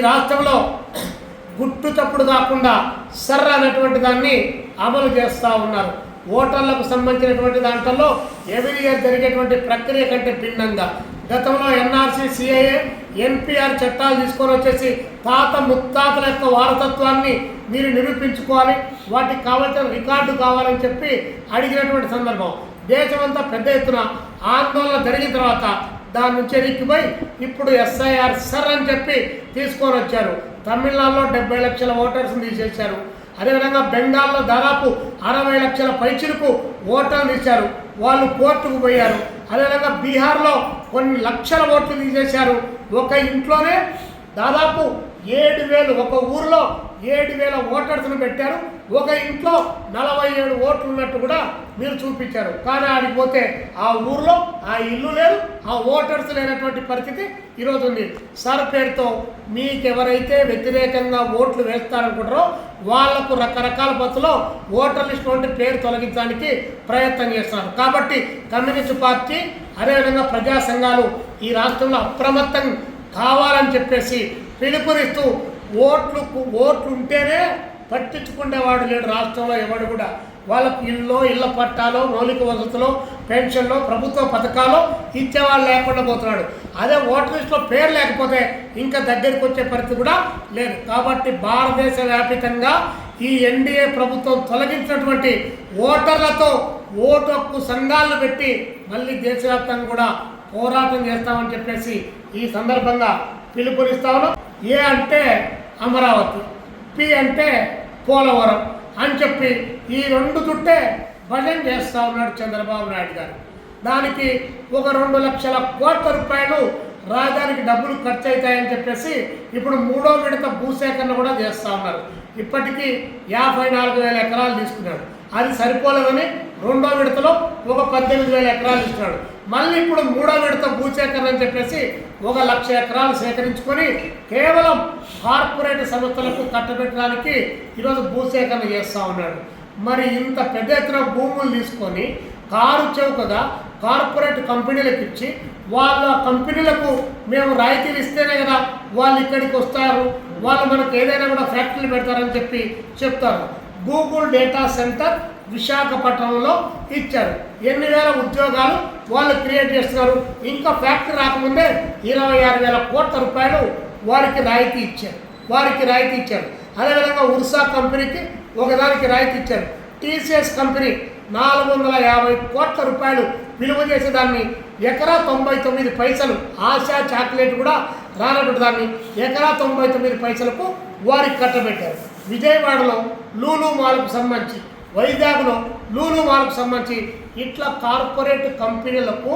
రాష్ట్రంలో గుట్టు చప్పుడు కాకుండా సర్ర అనేటువంటి దాన్ని అమలు చేస్తూ ఉన్నారు. ఓటర్లకు సంబంధించినటువంటి దాంట్లో ఎవరి ఇయర్ జరిగేటువంటి ప్రక్రియ కంటే భిన్నంగా గతంలో ఎన్ఆర్సీ, సిఐఏ, ఎన్పిఆర్ చట్టాలు తీసుకొని వచ్చేసి తాత ముత్తాతల యొక్క వారసత్వాన్ని మీరు నిరూపించుకోవాలి, వాటికి కావాల్సిన రికార్డు కావాలని చెప్పి అడిగినటువంటి సందర్భం. దేశమంతా పెద్ద ఎత్తున ఆందోళన జరిగిన తర్వాత దాని నుంచి ఎక్కిపోయి ఇప్పుడు ఎస్ఐఆర్ సర్ అని చెప్పి తీసుకొని వచ్చారు. తమిళనాడులో 70 లక్షల ఓటర్స్ని తీసేశారు. అదేవిధంగా బెంగాల్లో దాదాపు 60 లక్షల పైచిలకు ఓటర్లు తీశారు, వాళ్ళు కోర్టుకు పోయారు. అదేవిధంగా బీహార్లో కొన్ని లక్షల ఓట్లు తీసేశారు. ఒక ఇంట్లోనే దాదాపు 7,000, ఒక ఊరిలో 7,000 ఓటర్స్ను పెట్టారు. ఒక ఇంట్లో 47 ఓట్లు ఉన్నట్టు కూడా మీరు చూపించారు. కానీ ఆడికి పోతే ఆ ఊర్లో ఆ ఇల్లు లేదు, ఆ ఓటర్స్ లేనటువంటి పరిస్థితి ఈరోజు ఉంది. సార్ పేరుతో మీకెవరైతే వ్యతిరేకంగా ఓట్లు వేస్తారనుకుంటారో వాళ్లకు రకరకాల పద్ధతిలో ఓటర్ లిస్ట్ నుండి పేరు తొలగించడానికి ప్రయత్నం చేస్తున్నారు. కాబట్టి కమ్యూనిస్ట్ పార్టీ అదేవిధంగా ప్రజా సంఘాలు ఈ రాష్ట్రంలో అప్రమత్తం కావాలని చెప్పేసి పిలుపునిస్తూ ఓట్లు ఉంటేనే పట్టించుకునేవాడు లేడు రాష్ట్రంలో ఎవడు కూడా. వాళ్ళకు ఇళ్ళ పట్టాలో, మౌలిక వసతులు, పెన్షన్లో, ప్రభుత్వ పథకాలు ఇచ్చేవాళ్ళు లేకుండా పోతున్నాడు. అదే ఓటర్ లిస్టులో పేరు లేకపోతే ఇంకా దగ్గరికి వచ్చే పరిస్థితి కూడా లేదు. కాబట్టి భారతదేశ వ్యాప్తంగా ఈ ఎన్డీఏ ప్రభుత్వం తొలగించినటువంటి ఓటర్లతో ఓటు హక్కు సంఘాలను పెట్టి మళ్ళీ దేశవ్యాప్తంగా కూడా పోరాటం చేస్తామని చెప్పేసి ఈ సందర్భంగా పిలుపునిస్తా ఉన్నాం. ఏ అంటే అమరావతి, పి అంటే పోలవరం అని చెప్పి ఈ రెండు చుట్టే భజన చేస్తూ ఉన్నాడు చంద్రబాబు నాయుడు గారు. దానికి ఒక 2 లక్షల కోట్ల రూపాయలు రాజధానికి డబ్బులు ఖర్చు అవుతాయని చెప్పేసి ఇప్పుడు 3వ విడత భూసేకరణ కూడా చేస్తూ ఉన్నారు. ఇప్పటికీ 54,000 ఎకరాలు తీసుకున్నాడు. అది సరిపోలేదని 2వ విడతలో ఒక 18,000 ఎకరాలు ఇస్తున్నాడు. మళ్ళీ ఇప్పుడు 3వ విడత భూసేకరణ అని చెప్పేసి 1,00,000 ఎకరాలు సేకరించుకొని కేవలం కార్పొరేట్ సంస్థలకు కట్టబెట్టడానికి ఈరోజు భూసేకరణ చేస్తూ ఉన్నాడు. మరి ఇంత పెద్ద ఎత్తున భూములు తీసుకొని కారు చౌకగా కార్పొరేట్ కంపెనీలకు ఇచ్చి వాళ్ళ కంపెనీలకు మేము రాయితీలు ఇస్తేనే కదా వాళ్ళు ఇక్కడికి వస్తారు, వాళ్ళు మనకు ఏదైనా కూడా ఫ్యాక్టరీలు పెడతారని చెప్పి చెప్తారు. గూగుల్ డేటా సెంటర్ విశాఖపట్నంలో ఇచ్చారు. ఎన్ని వేల ఉద్యోగాలు వాళ్ళు క్రియేట్ చేస్తున్నారు. ఇంకా ఫ్యాక్టరీ రాకముందే 26,000 కోట్ల రూపాయలు వారికి రాయితీ ఇచ్చారు. అదేవిధంగా ఉర్సా కంపెనీకి ఒకదానికి రాయితీ ఇచ్చారు. టీసీఎస్ కంపెనీ 450 కోట్ల రూపాయలు విలువ చేసేదాన్ని ఎకరా 99 పైసలు, ఆశా చాక్లెట్ కూడా రానటువంటి దాన్ని ఎకరా 99 పైసలకు వారికి కట్టబెట్టారు. విజయవాడలో లూలు మాల్కు సంబంధించి, వైజాగ్లో లూలు మాల్కు సంబంధించి ఇట్లా కార్పొరేట్ కంపెనీలకు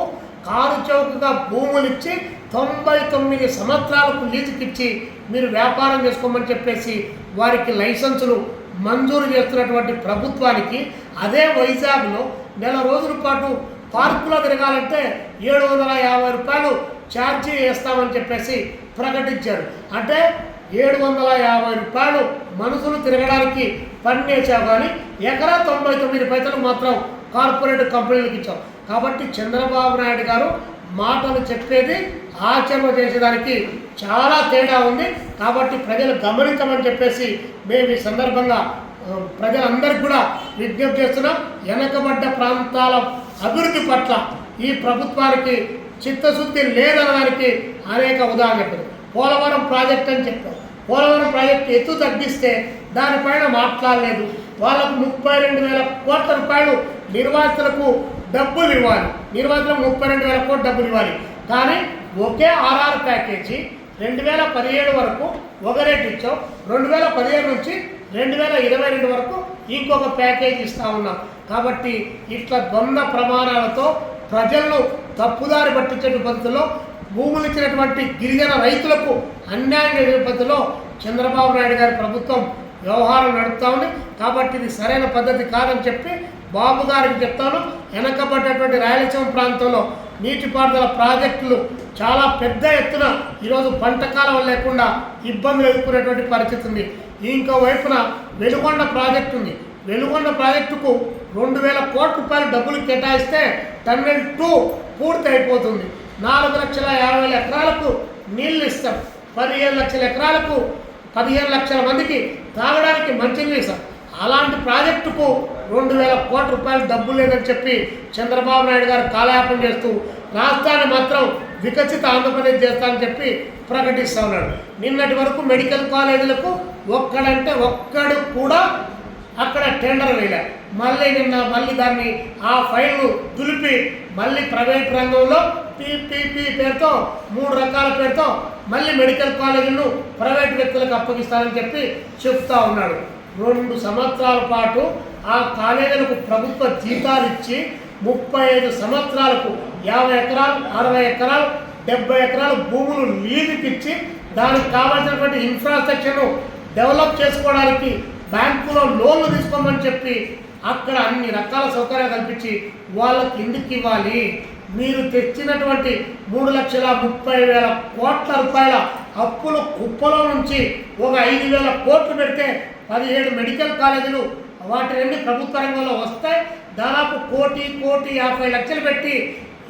కారు చౌకగా భూములు ఇచ్చి 99 సంవత్సరాలకు లీజుకిచ్చి మీరు వ్యాపారం చేసుకోమని చెప్పేసి వారికి లైసెన్సులు మంజూరు చేస్తున్నటువంటి ప్రభుత్వానికి అదే వైజాగ్లో నెల రోజుల పాటు పార్కులో తిరగాలంటే 750 రూపాయలు ఛార్జీ వేస్తామని చెప్పేసి ప్రకటించారు. అంటే 750 రూపాయలు మనుషులు తిరగడానికి పన్నేసావు, కానీ ఎకరా 99 పైసలు మాత్రం కార్పొరేట్ కంపెనీలకు ఇచ్చాం. కాబట్టి చంద్రబాబు నాయుడు గారు మాటలు చెప్పేది ఆచరణ చేసేదానికి చాలా తేడా ఉంది. కాబట్టి ప్రజలు గమనించమని చెప్పేసి మేము ఈ సందర్భంగా ప్రజలందరికీ కూడా విజ్ఞప్తి చేస్తున్నాం. వెనకబడ్డ ప్రాంతాల అభివృద్ధి పట్ల ఈ ప్రభుత్వానికి చిత్తశుద్ధి లేదనడానికి అనేక ఉదాహరణ చెప్పారు. పోలవరం ప్రాజెక్ట్ అని చెప్పారు. పోలవరం ప్రాజెక్టు ఎత్తు తగ్గిస్తే దానిపైన మాట్లాడలేదు. వాళ్ళకు 32,000 కోట్ల రూపాయలు నిర్వాసితులకు డబ్బులు ఇవ్వాలి. నిర్వాసితులకు 32,000 కోట్ల డబ్బులు ఇవ్వాలి. కానీ ఒకే ఆర్ఆర్ ప్యాకేజీ 2017 వరకు ఒక రేట్ ఇచ్చాం, 2017 నుంచి 2022 వరకు ఇంకొక ప్యాకేజీ ఇస్తూ ఉన్నాం. కాబట్టి ఇట్లా ద్వంద్వ ప్రమాణాలతో ప్రజలను తప్పుదారి పట్టించే పద్ధతిలో భూములు ఇచ్చినటువంటి గిరిజన రైతులకు అన్యాయం చేసే పద్ధతిలో చంద్రబాబు నాయుడు గారి ప్రభుత్వం వ్యవహారం నడుపుతా ఉంది. కాబట్టి ఇది సరైన పద్ధతి కాదని చెప్పి బాబు గారికి చెప్తాను. వెనకబడ్డటువంటి రాయలసీమ ప్రాంతంలో నీటిపారుదల ప్రాజెక్టులు చాలా పెద్ద ఎత్తున ఈరోజు పంటకాలం లేకుండా ఇబ్బందులు ఎదుర్కొనేటువంటి పరిస్థితి ఉంది. ఇంకో వైపున వెలుగొండ ప్రాజెక్టు ఉంది. వెలుగొండ ప్రాజెక్టుకు 2,000 కోట్ల రూపాయలు డబ్బులు కేటాయిస్తే టన్నెల్ 2 పూర్తి అయిపోతుంది. 4,50,000 ఎకరాలకు నీళ్లు ఇస్తాం. 15 లక్షల ఎకరాలకు 15 లక్షల మందికి తాగడానికి మంచినీరు సార్. అలాంటి ప్రాజెక్టుకు 2,000 కోట్ల రూపాయలు డబ్బు లేదని చెప్పి చంద్రబాబు నాయుడు గారు కాలయాపన చేస్తూ రాష్ట్రాన్ని మాత్రం వికసిత ఆంధ్రప్రదేశ్ చేస్తానని చెప్పి ప్రకటిస్తూ ఉన్నాడు. నిన్నటి వరకు మెడికల్ కాలేజీలకు ఒక్కడు కూడా అక్కడ టెండర్ వేయలే. మళ్ళీ దాన్ని ఆ ఫైల్ను దులిపి మళ్ళీ ప్రైవేట్ రంగంలో పీపీపీ పేరుతో 3 రకాల పేరుతో మళ్ళీ మెడికల్ కాలేజీలను ప్రైవేట్ వ్యక్తులకు అప్పగిస్తారని చెప్పి చెప్తా ఉన్నాడు. 2 సంవత్సరాల పాటు ఆ కాలేజీలకు ప్రభుత్వ జీతాలు ఇచ్చి 35 సంవత్సరాలకు 50 ఎకరాలు 60 ఎకరాలు 70 ఎకరాలు భూములు లీజుకి ఇచ్చి దానికి కావాల్సినటువంటి ఇన్ఫ్రాస్ట్రక్చర్ను డెవలప్ చేసుకోవడానికి బ్యాంకులో లోన్లు తీసుకోమని చెప్పి అక్కడ అన్ని రకాల సౌకర్యాలు కల్పించి వాళ్ళకి ఎందుకు ఇవ్వాలి? మీరు తెచ్చినటువంటి 3,30,000 కోట్ల రూపాయల అప్పుల కుప్పలో నుంచి ఒక 5,000 కోట్లు పెడితే 17 మెడికల్ కాలేజీలు వాటి 2 ప్రభుత్వ రంగంలో వస్తాయి. దాదాపు 1,50 లక్షలు పెట్టి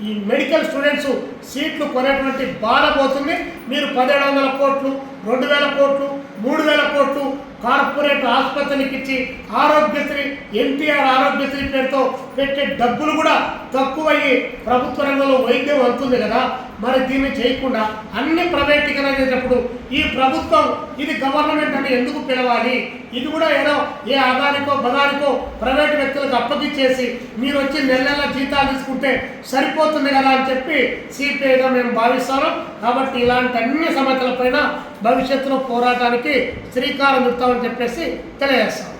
ఈ మెడికల్ స్టూడెంట్స్ సీట్లు కొనేటువంటి బాధ పోతుంది. మీరు 1,700 కోట్లు 2,000 కోట్లు 3,000 కోట్లు కార్పొరేట్ ఆసుపత్రికి ఇచ్చి ఆరోగ్యశ్రీ ఎన్టీఆర్ ఆరోగ్యశ్రీ పేరుతో పెట్టే డబ్బులు కూడా తక్కువయ్యి ప్రభుత్వ రంగంలో వైద్యం అవుతుంది కదా. మరి దీన్ని చేయకుండా అన్ని ప్రైవేటీకరణ చేసినప్పుడు ఈ ప్రభుత్వం ఇది గవర్నమెంట్ అని ఎందుకు పిలవాలి? ఇది కూడా ఏదో ఏ ఆదానికో బదానికో ప్రైవేట్ వ్యక్తులకు అప్పగిచ్చేసి మీరు వచ్చి నెల జీతాలు తీసుకుంటే సరిపోతుంది కదా అని చెప్పి సిపిఐగా మేము భావిస్తాము. కాబట్టి ఇలాంటి అన్ని సమస్యలపైన భవిష్యత్తులో పోరాటానికి శ్రీకారం చుడతామని చెప్పేసి తెలియజేస్తాం.